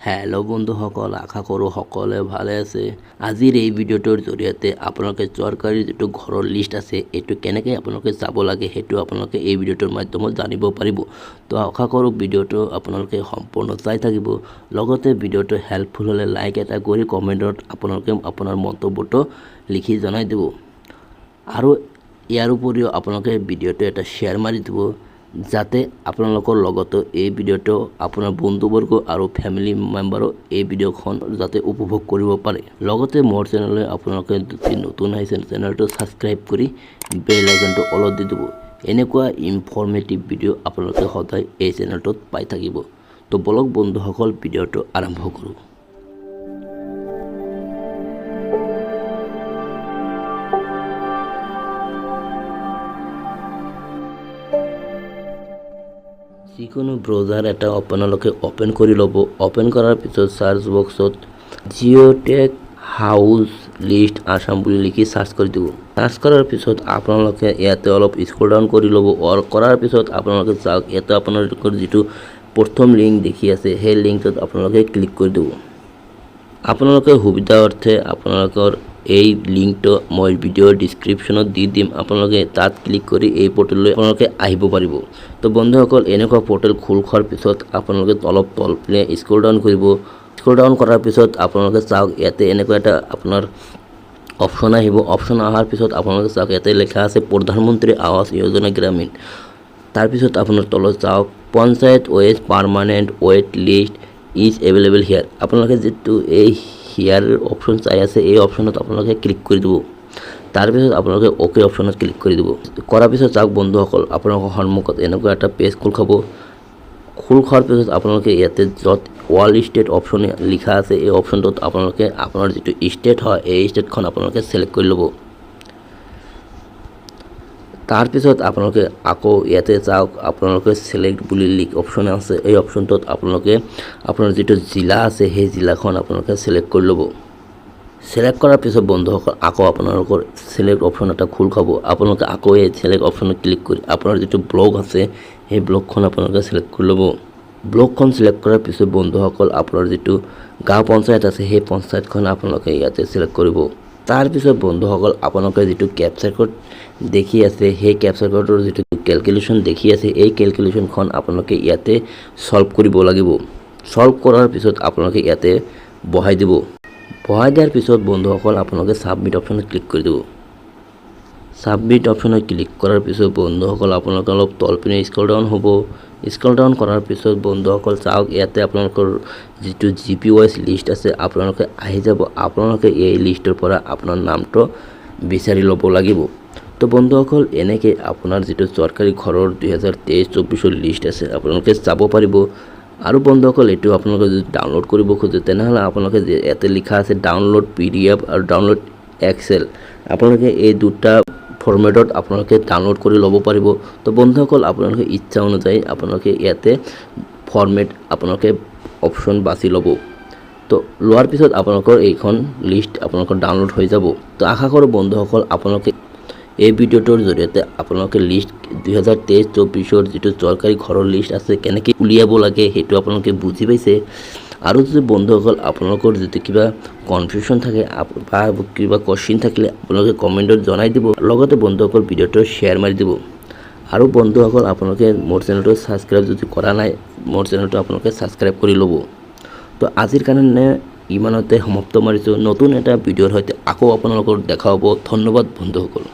Hello বন্ধুসকল, আশা কৰোঁ সকলে ভালে আছে। আজিৰ এই ভিডিঅ'টোৰ জৰিয়তে আপোনালোকে চৰকাৰী যিটো ঘৰৰ লিষ্ট আছে এইটো কেনেকৈ আপোনালোকে চাব লাগে সেইটো আপোনালোকে এই ভিডিঅ'টোৰ মাধ্যমত জানিব পাৰিব। তো আশা কৰোঁ ভিডিঅ'টো আপোনালোকে সম্পূৰ্ণ চাই থাকিব। লগতে ভিডিঅ'টো হেল্পফুল হ'লে লাইক এটা কৰি কমেণ্টত আপোনালোকে আপোনাৰ মন্তব্যটো লিখি জনাই দিব। আৰু ইয়াৰ উপৰিও আপোনালোকে ভিডিঅ'টো এটা শ্বেয়াৰ মাৰি দিব, যাতে আপোনালোকৰ লগতো এই ভিডিঅ'টো আপোনাৰ বন্ধুবৰ্গ আৰু ফ্যামিলি মেম্বাৰো এই ভিডিঅ'খন যাতে উপভোগ কৰিব পাৰে। লগতে মোৰ চেনেললৈ আপোনালোকে যদি নতুন আহিছে চেনেলটো ছাবস্ক্ৰাইব কৰি বেল আইকনটো অলপ দি দিব। এনেকুৱা ইনফৰ্মেটিভ ভিডিঅ' আপোনালোকে সদায় এই চেনেলটোত পাই থাকিব। তো বলক বন্ধুসকল, ভিডিঅ'টো আৰম্ভ কৰোঁ। যিকোনো ব্ৰাউজাৰ এটা আপোনালোকে ওপেন কৰি ল'ব। ওপেন কৰাৰ পিছত সাৰ্চ বক্সত জিঅ'টেক হাউচ লিষ্ট আসাম বুলি লিখি সাৰ্চ কৰি দিব। সাৰ্চ কৰাৰ পিছত আপোনালোকে ইয়াতে অলপ স্ক্ৰল ডাউন কৰি ল'ব। কৰাৰ পিছত আপোনালোকে চাওক, ইয়াতে আপোনালোকৰ যিটো প্ৰথম লিংক দেখি আছে সেই লিংকটোত আপোনালোকে ক্লিক কৰি দিব। আপোনালোকে সুবিধা অৰ্থে আপোনালোকৰ এই লিংকটো মই ভিডিঅ'ৰ ডিছক্ৰিপশ্যনত দি দিম। আপোনালোকে তাত ক্লিক কৰি এই পৰ্টেললৈ আপোনালোকে আহিব পাৰিব। তো বন্ধুসকল, এনেকুৱা পৰ্টেল খোল খোৱাৰ পিছত আপোনালোকে অলপ তলপিনে স্ক্ৰল ডাউন কৰিব। স্ক্ৰল ডাউন কৰাৰ পিছত আপোনালোকে চাওক, ইয়াতে এনেকুৱা এটা আপোনাৰ অপশ্যন আহিব। অপশ্যন অহাৰ পিছত আপোনালোকে চাওক, ইয়াতে লেখা আছে প্ৰধান মন্ত্ৰী আৱাস যোজনা গ্ৰামীণ। তাৰপিছত আপোনাৰ তলত চাওক, panchayat wage permanent wait list is available here. আপোনালোকে যিটো এই হিয়াৰ অপশ্যন চাই আছে এই অপশ্যনত আপোনালোকে ক্লিক কৰি দিব। তাৰপিছত আপোনালোকে অ'কে অপশ্যনত ক্লিক কৰি দিব। কৰাৰ পিছত চাওক বন্ধুসকল, আপোনালোকৰ সন্মুখত এনেকুৱা এটা পেজ খোল খাব। খোল খোৱাৰ পিছত আপোনালোকে ইয়াতে য'ত ৱাল ষ্টেট অপশ্যন লিখা আছে এই অপশ্যনটোত আপোনালোকে আপোনাৰ যিটো ষ্টেট হয় এই ষ্টেটখন আপোনালোকে চিলেক্ট কৰি ল'ব। তাৰপিছত আপোনালোকে আকৌ ইয়াতে চাওক, আপোনালোকে চিলেক্ট বুলি অপশ্যন আছে এই অপশ্যনটোত আপোনালোকে আপোনাৰ যিটো জিলা আছে সেই জিলাখন আপোনালোকে চিলেক্ট কৰি ল'ব। চিলেক্ট কৰাৰ পিছত বন্ধুসকল আকৌ আপোনালোকৰ চিলেক্ট অপশ্যন এটা খোল খাব। আপোনালোকে আকৌ এই চিলেক্ট অপশ্যনত ক্লিক কৰি আপোনাৰ যিটো ব্লক আছে সেই ব্লকখন আপোনালোকে চিলেক্ট কৰি ল'ব। ব্লকখন চিলেক্ট কৰাৰ পিছত বন্ধুসকল আপোনাৰ যিটো গাঁও পঞ্চায়ত আছে সেই পঞ্চায়তখন আপোনালোকে ইয়াতে চিলেক্ট কৰিব। তাৰপিছত বন্ধুসকল আপোনালোকে যিটো কেপচাৰ কোড দেখি আছে সেই কেপচাৰ কোডৰ যিটো কেলকুলেশ্যন দেখি আছে এই কেলকুলেশ্যনখন আপোনালোকে ইয়াতে সলভ কৰিব লাগিব। সলভ কৰাৰ পিছত আপোনালোকে ইয়াতে বহাই দিব। বহাই দিয়াৰ পিছত বন্ধুসকল আপোনালোকে ছাবমিট অপশ্যনত ক্লিক কৰি দিব। ছাবমিট অপশ্যনত ক্লিক কৰাৰ পিছত বন্ধুসকল আপোনালোকে অলপ তলপিনে স্ক্ৰল ডাউন হ'ব। স্ক্ৰল ডাউন কৰাৰ পিছত বন্ধুসকল চাওক, ইয়াতে আপোনালোকৰ যিটো জিপি ৱাইজ লিষ্ট আছে আপোনালোকে আহি যাব। আপোনালোকে এই লিষ্টৰ পৰা আপোনাৰ নামটো বিচাৰি ল'ব লাগিব। তো বন্ধুসকল, এনেকৈ আপোনাৰ যিটো চৰকাৰী ঘৰৰ 2023-24 লিষ্ট আছে আপোনালোকে চাব পাৰিব। আৰু বন্ধুসকল, এইটো আপোনালোকে যদি ডাউনলোড কৰিব খোজে তেনেহ'লে আপোনালোকে ইয়াতে লিখা আছে ডাউনলোড PDF আৰু ডাউনলোড এক্সেল। আপোনালোকে এই দুটা ফৰ্মেটত আপোনালোকে ডাউনলোড কৰি ল'ব পাৰিব। তো বন্ধুসকল, আপোনালোকে ইচ্ছা অনুযায়ী আপোনালোকে ইয়াতে ফৰ্মেট আপোনালোকে অপশ্যন বাছি ল'ব। তো লোৱাৰ পিছত আপোনালোকৰ এইখন লিষ্ট আপোনালোকৰ ডাউনলোড হৈ যাব। তো আশা কৰোঁ বন্ধুসকল আপোনালোকে এই ভিডিঅ'টোৰ জৰিয়তে আপোনালোকে লিষ্ট 2023-24 যিটো চৰকাৰী ঘৰৰ লিষ্ট আছে কেনেকৈ উলিয়াব লাগে সেইটো আপোনালোকে বুজি পাইছে। আৰু যদি বন্ধুসকল আপোনালোকৰ যদি কিবা কনফিউশ্যন থাকে বা কিবা কোৱেশ্চন থাকিলে আপোনালোকে কমেণ্টত জনাই দিব। লগতে বন্ধুসকল ভিডিঅ'টো শ্বেয়াৰ মাৰি দিব। আৰু বন্ধুসকল আপোনালোকে মোৰ চেনেলটো ছাবস্ক্ৰাইব যদি কৰা নাই মোৰ চেনেলটো আপোনালোকে ছাবস্ক্ৰাইব কৰি ল'ব। তো আজিৰ কাৰণে ইমানতে সমাপ্ত মাৰিছোঁ। নতুন এটা ভিডিঅ'ৰ সৈতে আকৌ আপোনালোকৰ দেখা হ'ব। ধন্যবাদ বন্ধুসকল।